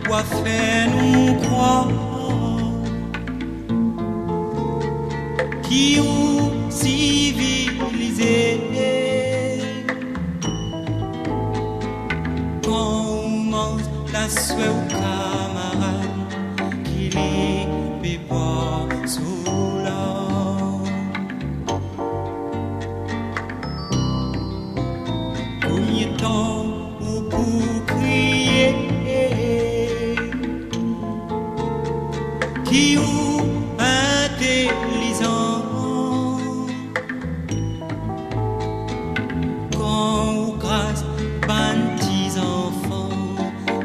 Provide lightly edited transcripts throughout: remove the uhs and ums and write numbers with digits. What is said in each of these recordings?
quoi fait nous croire qui ou civilisé quand on mange la souhait au camarade qui les fait boire sous l'or combien de temps ou pour crier qui ou intelligent quand ou grâce ban petits enfants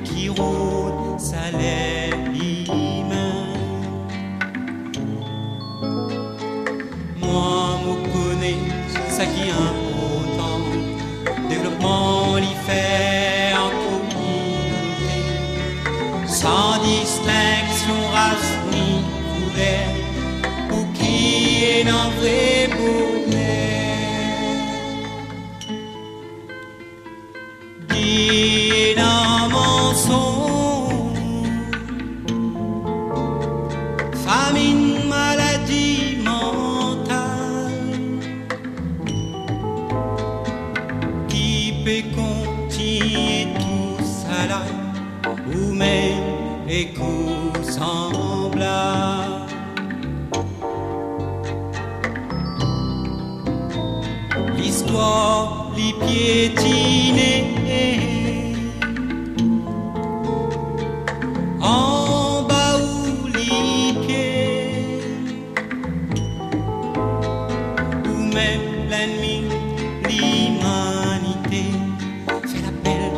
qui rôdent sa humain moi me connais ça qui est important développement l'y fait en communauté sans distinction race ni couleur pour qui est un vrai bonheur dit dans mon son famine maladie mentale qui peut continuer tout ça là ou même écoute semblable l'histoire les piétinée en bas où les pieds ou même l'ennemi l'humanité fait l'appel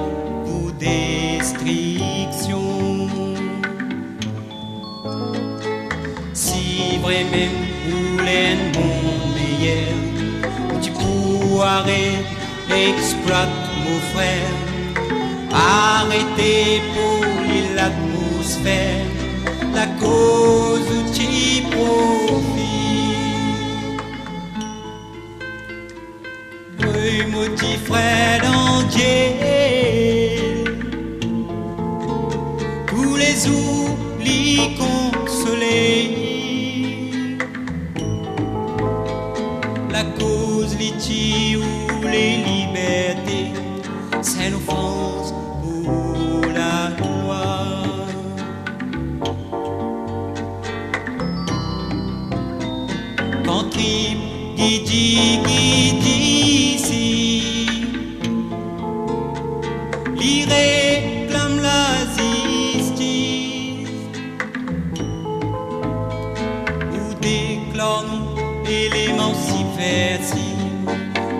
pour destruction si vraiment vous voulez un monde meilleur tu pourrais exploite mon frère arrêtez pour l'atmosphère la cause où tu profites le motif frère d'entier tous les oublis consolés la cause litchi ou les libertés c'est l'offense pour la loi quand trip guidi ici il réclame la justice ou déclare éléments si versibles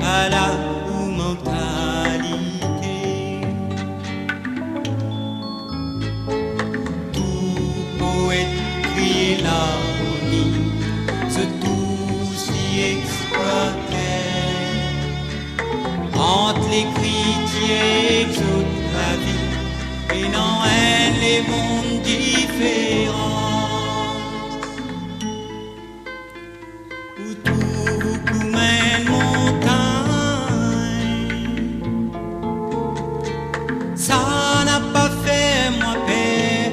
à la mentalité tout poète crie l'harmonie se tous y exploitaient entre les critiques exaucent la vie et non elle les mondes différents où tout comme une montagne ça n'a pas fait moi peur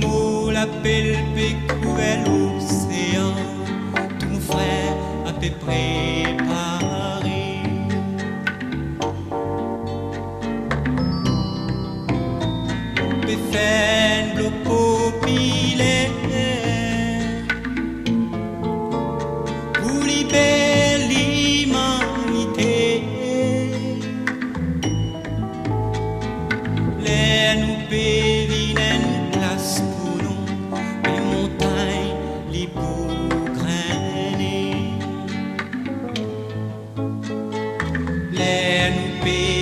moi l'appelle pécouvel l'océan tout mon frère a peu préparé peut faire le populaire pour libérer l'humanité les nous pévin une place pour nous les montagnes les bourgrenées les nous pévin